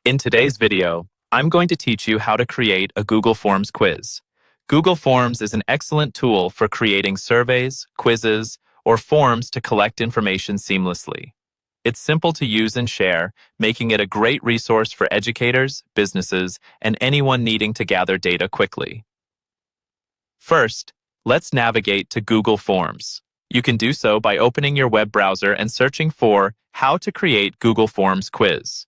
In today's video, I'm going to teach you how to create a Google Forms quiz. Google Forms is an excellent tool for creating surveys, quizzes, or forms to collect information seamlessly. It's simple to use and share, making it a great resource for educators, businesses, and anyone needing to gather data quickly. First, let's navigate to Google Forms. You can do so by opening your web browser and searching for How to Create Google Forms Quiz.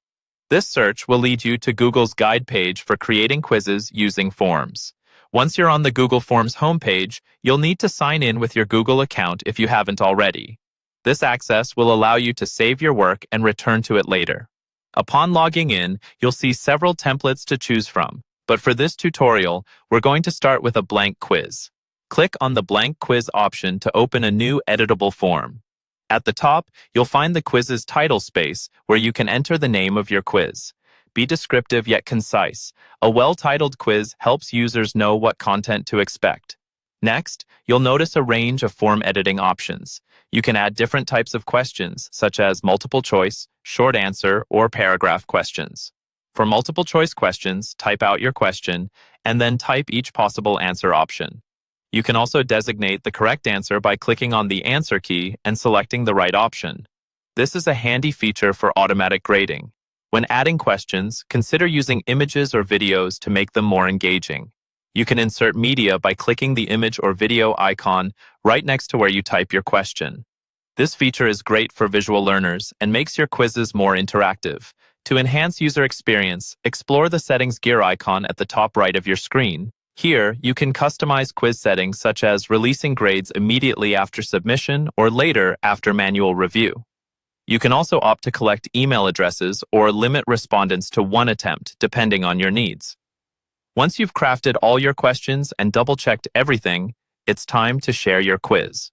This search will lead you to Google's guide page for creating quizzes using forms. Once you're on the Google Forms homepage, you'll need to sign in with your Google account if you haven't already. This access will allow you to save your work and return to it later. Upon logging in, you'll see several templates to choose from, but for this tutorial, we're going to start with a blank quiz. Click on the blank quiz option to open a new editable form. At the top, you'll find the quiz's title space where you can enter the name of your quiz. Be descriptive yet concise. A well-titled quiz helps users know what content to expect. Next, you'll notice a range of form editing options. You can add different types of questions, such as multiple choice, short answer, or paragraph questions. For multiple choice questions, type out your question and then type each possible answer option. You can also designate the correct answer by clicking on the answer key and selecting the right option. This is a handy feature for automatic grading. When adding questions, consider using images or videos to make them more engaging. You can insert media by clicking the image or video icon right next to where you type your question. This feature is great for visual learners and makes your quizzes more interactive. To enhance user experience, explore the settings gear icon at the top right of your screen. Here, you can customize quiz settings such as releasing grades immediately after submission or later after manual review. You can also opt to collect email addresses or limit respondents to one attempt, depending on your needs. Once you've crafted all your questions and double-checked everything, it's time to share your quiz.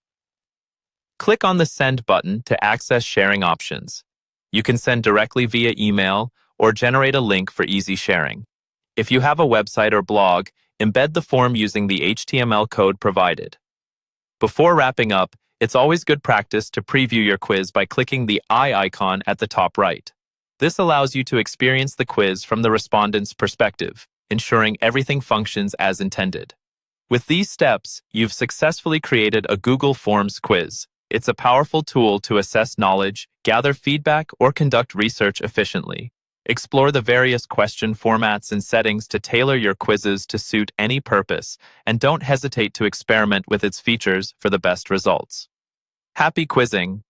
Click on the Send button to access sharing options. You can send directly via email or generate a link for easy sharing. If you have a website or blog, embed the form using the HTML code provided. Before wrapping up, it's always good practice to preview your quiz by clicking the eye icon at the top right. This allows you to experience the quiz from the respondent's perspective, ensuring everything functions as intended. With these steps, you've successfully created a Google Forms quiz. It's a powerful tool to assess knowledge, gather feedback, or conduct research efficiently. Explore the various question formats and settings to tailor your quizzes to suit any purpose, and don't hesitate to experiment with its features for the best results. Happy quizzing!